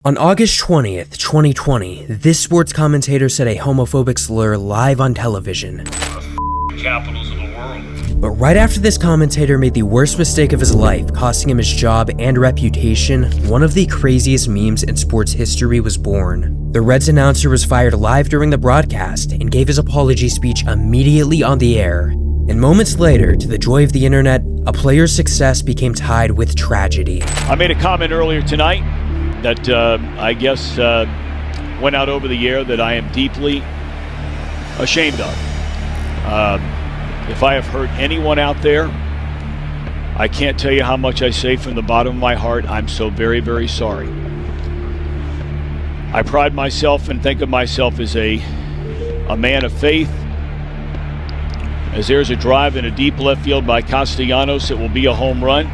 On August 20th, 2020, this sports commentator said a homophobic slur live on television. Capitals of the world. But right after this commentator made the worst mistake of his life, costing him his job and reputation, one of the craziest memes in sports history was born. The Reds announcer was fired live during the broadcast and gave his apology speech immediately on the air. And moments later, to the joy of the internet, a player's success became tied with tragedy. I made a comment earlier tonight that I guess went out over the air that I am deeply ashamed of. If I have hurt anyone out there, I can't tell you how much I say from the bottom of my heart. I'm so very, very sorry. I pride myself and think of myself as a man of faith. As there's a drive in a deep left field by Castellanos, it will be a home run.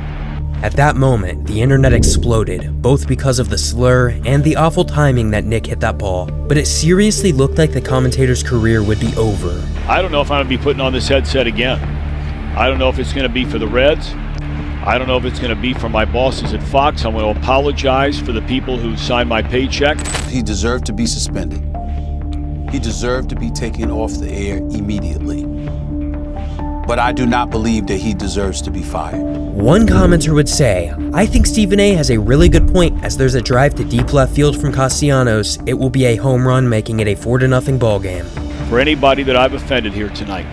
At that moment, the internet exploded, both because of the slur and the awful timing that Nick hit that ball. But it seriously looked like the commentator's career would be over. I don't know if I'm going to be putting on this headset again. I don't know if it's going to be for the Reds. I don't know if it's going to be for my bosses at Fox. I'm going to apologize for the people who signed my paycheck. He deserved to be suspended. He deserved to be taken off the air immediately. But I do not believe that he deserves to be fired. One commenter would say, I think Stephen A has a really good point. As there's a drive to deep left field from Castellanos, it will be a home run, making it a 4-0 ball game. For anybody that I've offended here tonight,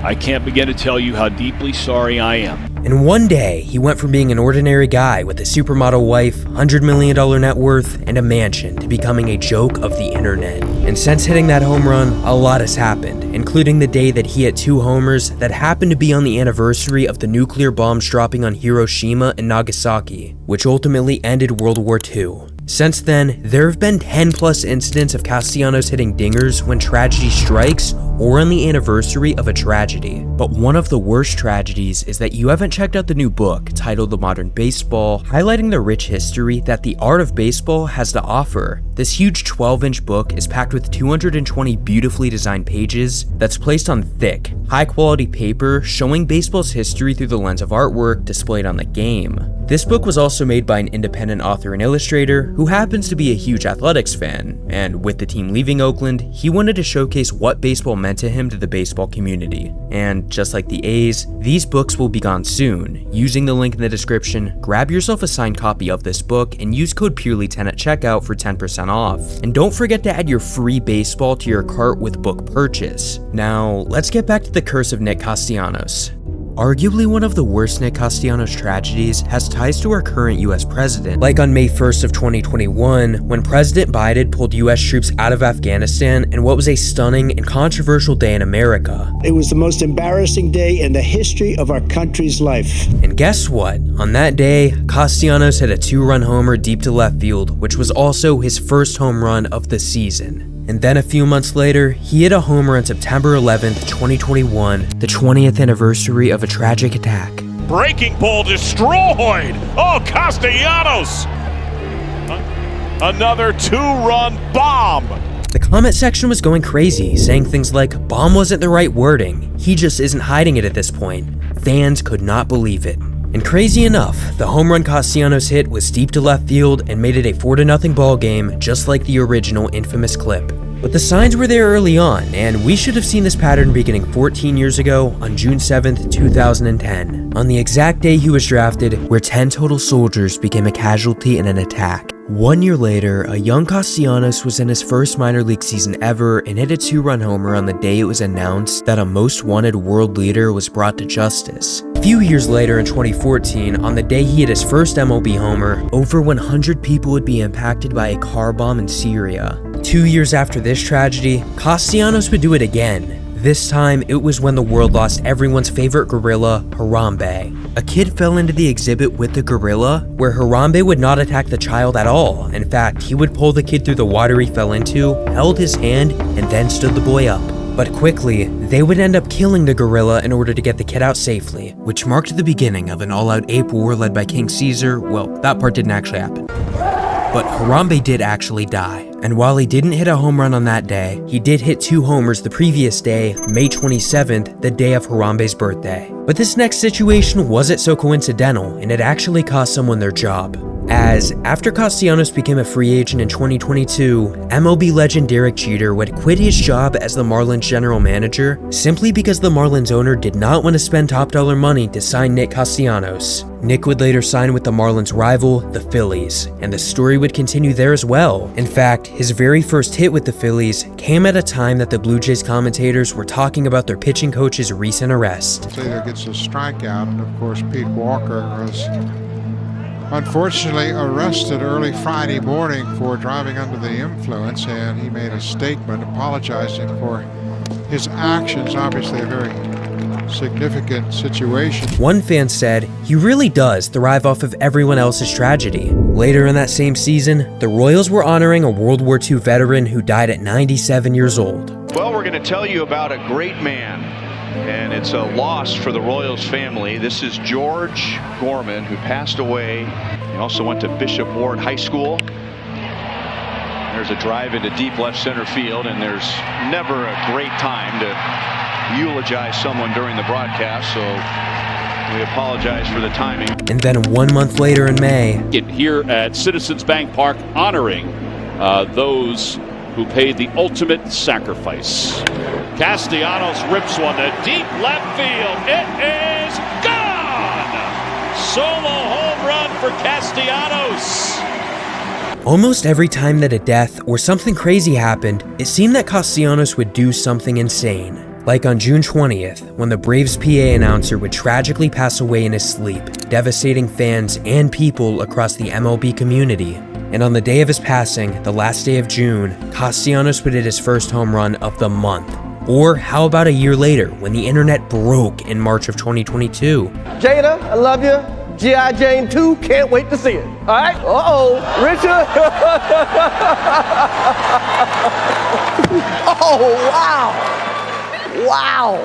I can't begin to tell you how deeply sorry I am. And one day, he went from being an ordinary guy with a supermodel wife, $100 million net worth, and a mansion to becoming a joke of the internet. And since hitting that home run, a lot has happened, including the day that he hit 2 homers that happened to be on the anniversary of the nuclear bombs dropping on Hiroshima and Nagasaki, which ultimately ended World War II. Since then, there have been 10+ incidents of Castellanos hitting dingers when tragedy strikes or on the anniversary of a tragedy. But one of the worst tragedies is that you haven't checked out the new book titled The Modern Baseball, highlighting the rich history that the art of baseball has to offer. This huge 12-inch book is packed with 220 beautifully designed pages that's placed on thick, high-quality paper showing baseball's history through the lens of artwork displayed on the game. This book was also made by an independent author and illustrator who happens to be a huge athletics fan, and with the team leaving Oakland, he wanted to showcase what baseball meant to him to the baseball community. And just like the A's, these books will be gone soon. Using the link in the description, grab yourself a signed copy of this book and use code PURELY10 at checkout for 10% off. And don't forget to add your free baseball to your cart with book purchase. Now, let's get back to the curse of Nick Castellanos. Arguably one of the worst Nick Castellanos tragedies has ties to our current US president. Like on May 1st of 2021, when President Biden pulled US troops out of Afghanistan in what was a stunning and controversial day in America. It was the most embarrassing day in the history of our country's life. And guess what? On that day, Castellanos hit a 2-run homer deep to left field, which was also his first home run of the season. And then a few months later, he hit a homer on September 11th, 2021, the 20th anniversary of a tragic attack. Breaking ball destroyed! Oh, Castellanos! Another 2-run bomb! The comment section was going crazy, saying things like, bomb wasn't the right wording, he just isn't hiding it at this point. Fans could not believe it. And crazy enough, the home run Castellanos hit was deep to left field and made it a 4-0 ball game, just like the original infamous clip. But the signs were there early on, and we should have seen this pattern beginning 14 years ago on June 7th, 2010, on the exact day he was drafted, where 10 total soldiers became a casualty in an attack. 1 year later, a young Castellanos was in his first minor league season ever and hit a 2-run homer on the day it was announced that a most wanted world leader was brought to justice. A few years later in 2014, on the day he hit his first MLB homer, over 100 people would be impacted by a car bomb in Syria. 2 years after this tragedy, Castellanos would do it again. This time, it was when the world lost everyone's favorite gorilla, Harambe. A kid fell into the exhibit with the gorilla, where Harambe would not attack the child at all. In fact, he would pull the kid through the water he fell into, held his hand, and then stood the boy up. But quickly, they would end up killing the gorilla in order to get the kid out safely, which marked the beginning of an all-out ape war led by King Caesar. Well, that part didn't actually happen. But Harambe did actually die, and while he didn't hit a home run on that day, he did hit 2 homers the previous day, May 27th, the day of Harambe's birthday. But this next situation wasn't so coincidental, and it actually cost someone their job. as after Castellanos became a free agent in 2022, MLB legend Derek Jeter would quit his job as the Marlins general manager simply because the Marlins owner did not want to spend top dollar money to sign Nick Castellanos. Nick would later sign with the Marlins' rival, the Phillies, and the story would continue there as well. In fact, his very first hit with the Phillies came at a time that the Blue Jays commentators were talking about their pitching coach's recent arrest. Taylor gets a strikeout, and of course Pete Walker was unfortunately arrested early Friday morning for driving under the influence, and he made a statement apologizing for his actions. Obviously a very significant situation. One fan said, "He really does thrive off of everyone else's tragedy." Later in that same season, the Royals were honoring a World War II veteran who died at 97 years old. Well, we're going to tell you about a great man, and it's a loss for the Royals family. This is George Gorman, who passed away. He also went to Bishop Ward High School. There's a drive into deep left center field, and there's never a great time to eulogize someone during the broadcast, so we apologize for the timing. And then 1 month later in May, Here at Citizens Bank Park, honoring those who paid the ultimate sacrifice. Castellanos rips one to deep left field. It is gone! Solo home run for Castellanos. almost every time that a death or something crazy happened, it seemed that Castellanos would do something insane. Like on June 20th, when the Braves PA announcer would tragically pass away in his sleep, devastating fans and people across the MLB community. And on the day of his passing, the last day of June, Castellanos would hit his first home run of the month. Or how about a year later, when the internet broke in March of 2022? Jada, I love you. G.I. Jane 2, can't wait to see it. All right? Uh-oh, Richard. Oh, wow. Wow.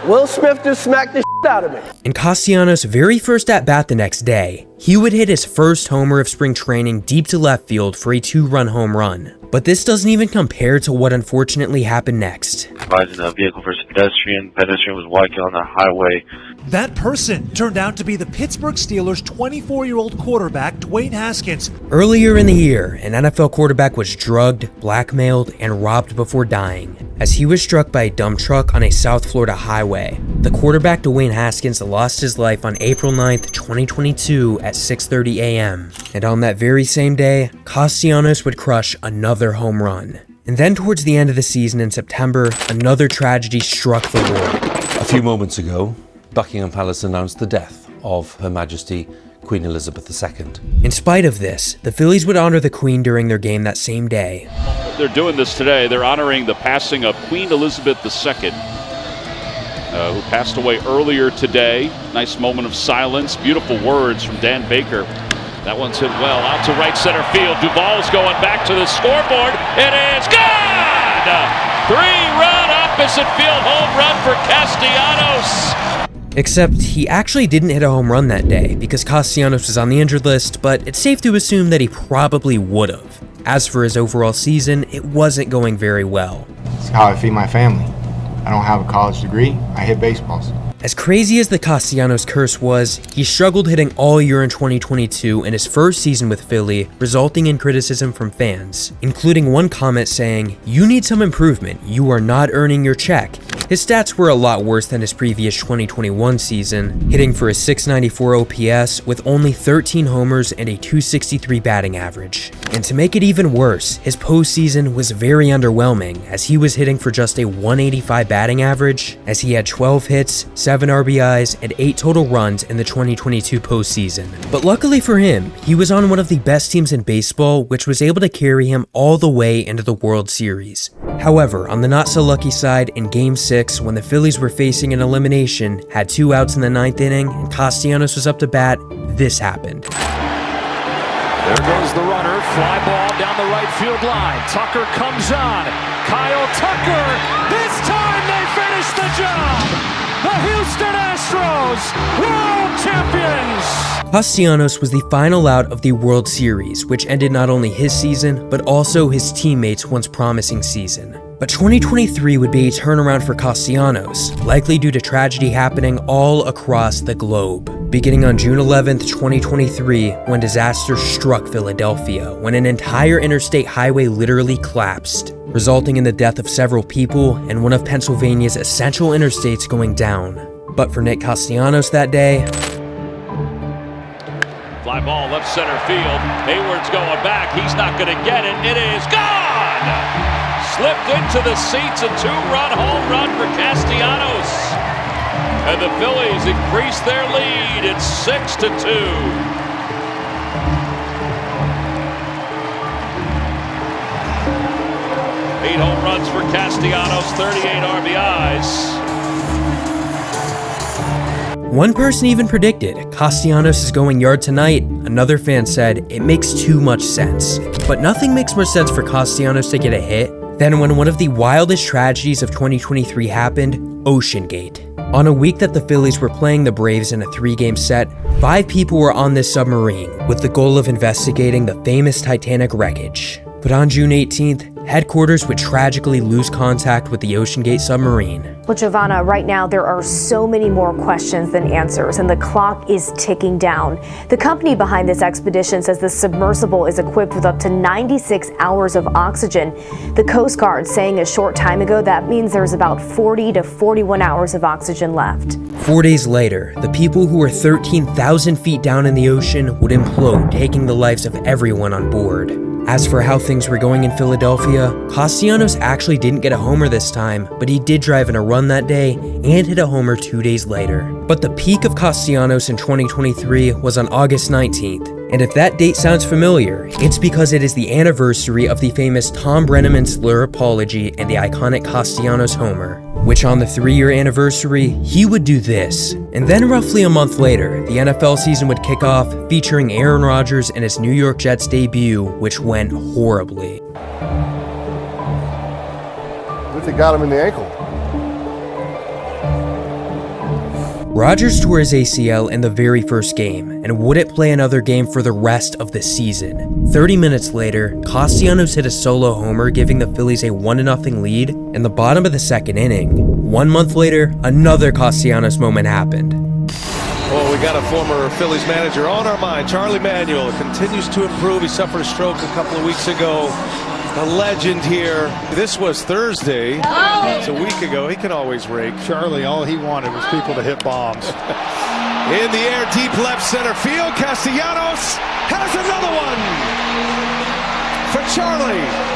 Will Smith just smacked the shit out of me. In Castellanos' very first at-bat the next day, he would hit his first homer of spring training deep to left field for a 2-run home run. But this doesn't even compare to what unfortunately happened next. Collided a vehicle versus pedestrian. Pedestrian was walking on the highway. That person turned out to be the Pittsburgh Steelers' 24-year-old quarterback, Dwayne Haskins. Earlier in the year, an NFL quarterback was drugged, blackmailed, and robbed before dying, as he was struck by a dump truck on a South Florida highway. The quarterback, Dwayne Haskins, lost his life on April 9th, 2022 at 6:30 a.m. And on that very same day, Castellanos would crush another home run. And then towards the end of the season in September, another tragedy struck the world. A few moments ago, Buckingham Palace announced the death of Her Majesty Queen Elizabeth II. In spite of this, the Phillies would honor the Queen during their game that same day. They're doing this today. They're honoring the passing of Queen Elizabeth II, who passed away earlier today. Nice moment of silence. Beautiful words from Dan Baker. That one's hit well out to right center field. Duvall's going back to the scoreboard. It is gone! 3-run opposite field home run for Castellanos. Except he actually didn't hit a home run that day because Castellanos was on the injured list, but it's safe to assume that he probably would've. As for his overall season, it wasn't going very well. It's how I feed my family. I don't have a college degree. I hit baseballs. As crazy as the Castellanos curse was, he struggled hitting all year in 2022 in his first season with Philly, resulting in criticism from fans, including one comment saying, "You need some improvement, you are not earning your check." His stats were a lot worse than his previous 2021 season, hitting for a 694 OPS with only 13 homers and a 263 batting average. And to make it even worse, his postseason was very underwhelming, as he was hitting for just a 185 batting average, as he had 12 hits, 7 RBIs, and 8 total runs in the 2022 postseason. But luckily for him, he was on one of the best teams in baseball, which was able to carry him all the way into the World Series. However, on the not-so-lucky side, in Game 6, when the Phillies were facing an elimination, had 2 outs in the 9th inning, and Castellanos was up to bat, this happened. There goes the runner, fly ball down the right field line. Tucker comes on. Kyle Tucker, this time they finish the job! The Houston Astros, world champions! Castellanos was the final out of the World Series, which ended not only his season, but also his teammates' once promising season. But 2023 would be a turnaround for Castellanos, likely due to tragedy happening all across the globe. beginning on June 11th, 2023, when disaster struck Philadelphia, when an entire interstate highway literally collapsed, resulting in the death of several people and one of Pennsylvania's essential interstates going down. But for Nick Castellanos that day, fly ball left center field. Hayward's going back. He's not going to get it. It is gone! Slipped into the seats. A two-run home run for Castellanos. And the Phillies increase their lead. It's 6-2. 8 home runs for Castellanos, 38 RBIs. One person even predicted Castellanos is going yard tonight. Another fan said it makes too much sense. But nothing makes more sense for Castellanos to get a hit than when one of the wildest tragedies of 2023 happened, OceanGate. On a week that the Phillies were playing the Braves in a 3-game set, 5 people were on this submarine with the goal of investigating the famous Titanic wreckage. But on June 18th, headquarters would tragically lose contact with the OceanGate submarine. Well, Giovanna, right now there are so many more questions than answers, and the clock is ticking down. The company behind this expedition says the submersible is equipped with up to 96 hours of oxygen. The Coast Guard saying a short time ago that means there's about 40 to 41 hours of oxygen left. 4 days later, the people who were 13,000 feet down in the ocean would implode, taking the lives of everyone on board. As for how things were going in Philadelphia, Castellanos actually didn't get a homer this time, but he did drive in a run that day and hit a homer 2 days later. But the peak of Castellanos in 2023 was on August 19th, and if that date sounds familiar, it's because it is the anniversary of the famous Tom Brenneman slur apology and the iconic Castellanos homer, which on the 3-year anniversary, he would do this. And then roughly a month later, the NFL season would kick off, featuring Aaron Rodgers and his New York Jets debut, which went horribly. What if they got him in the ankle? Rodgers tore his ACL in the very first game and wouldn't play another game for the rest of the season. 30 minutes later, Castellanos hit a solo homer, giving the Phillies a 1-0 lead in the bottom of the second inning. 1 month later, another Castellanos moment happened. Well, we got a former Phillies manager on our mind. Charlie Manuel continues to improve. He suffered a stroke a couple of weeks ago. A legend here. This was Thursday. It's a week ago. He can always rake. Charlie, all he wanted was people to hit bombs. In the air, deep left center field. Castellanos has another one for Charlie.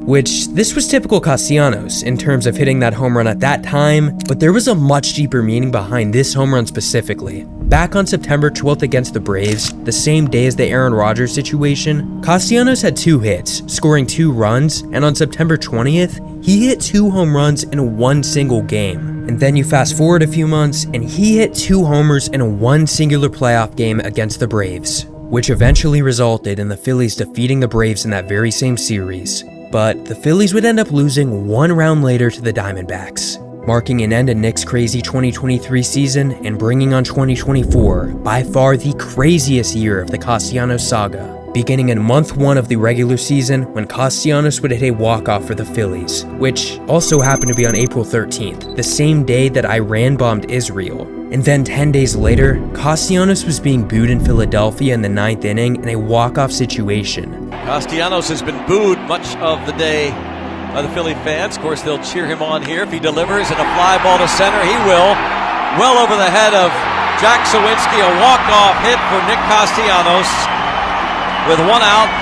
Which, this was typical Castellanos in terms of hitting that home run at that time, but there was a much deeper meaning behind this home run specifically. Back on September 12th against the Braves, the same day as the Aaron Rodgers situation, Castellanos had 2 hits, scoring 2 runs, and on September 20th, he hit 2 home runs in 1 single game. And then you fast forward a few months, and he hit 2 homers in 1 singular playoff game against the Braves, which eventually resulted in the Phillies defeating the Braves in that very same series. But the Phillies would end up losing 1 round later to the Diamondbacks, marking an end to Nick's crazy 2023 season and bringing on 2024, by far the craziest year of the Castellanos saga, beginning in month 1 of the regular season when Castellanos would hit a walk-off for the Phillies, which also happened to be on April 13th, the same day that Iran bombed Israel. And then 10 days later, Castellanos was being booed in Philadelphia in the 9th inning in a walk-off situation. Castellanos has been booed much of the day by the Philly fans. Of course, they'll cheer him on here if he delivers and a fly ball to center. He will. Well over the head of Jack Sawinski, a walk-off hit for Nick Castellanos with 1 out.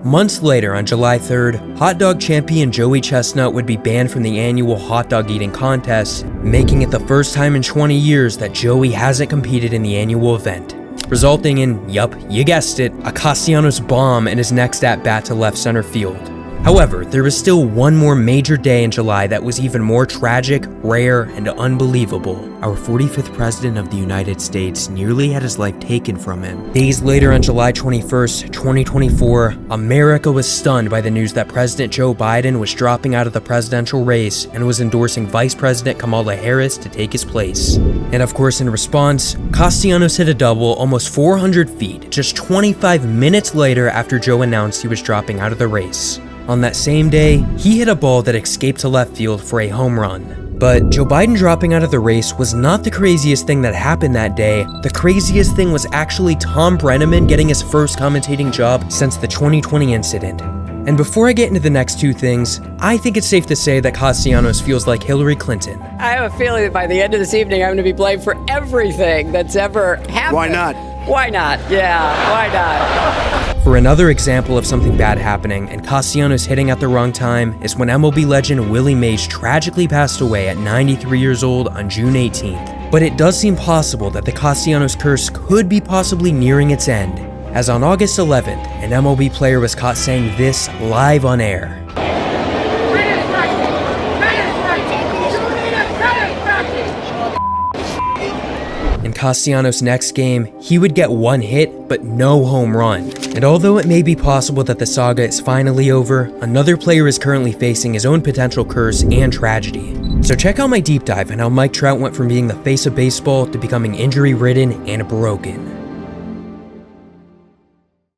Months later, on July 3rd, hot dog champion Joey Chestnut would be banned from the annual hot dog eating contest, making it the first time in 20 years that Joey hasn't competed in the annual event, resulting in, yup, you guessed it, a Castellanos bomb in his next at-bat to left center field. However, there was still one more major day in July that was even more tragic, rare, and unbelievable. Our 45th President of the United States nearly had his life taken from him. Days later, on July 21st, 2024, America was stunned by the news that President Joe Biden was dropping out of the presidential race and was endorsing Vice President Kamala Harris to take his place. And of course, in response, Castellanos hit a double almost 400 feet just 25 minutes later after Joe announced he was dropping out of the race. On that same day, he hit a ball that escaped to left field for a home run. But Joe Biden dropping out of the race was not the craziest thing that happened that day. The craziest thing was actually Tom Brenneman getting his first commentating job since the 2020 incident. And before I get into the next two things, I think it's safe to say that Castellanos feels like Hillary Clinton. I have a feeling that by the end of this evening, I'm going to be blamed for everything that's ever happened. Why not? Why not? Yeah, why not? For another example of something bad happening and Castellanos hitting at the wrong time is when MLB legend Willie Mays tragically passed away at 93 years old on June 18th. But it does seem possible that the Castellanos curse could be possibly nearing its end, as on August 11th, an MLB player was caught saying this live on air. In Castellanos' next game, he would get one hit, but no home run. And although it may be possible that the saga is finally over, another player is currently facing his own potential curse and tragedy. So check out my deep dive on how Mike Trout went from being the face of baseball to becoming injury-ridden and broken.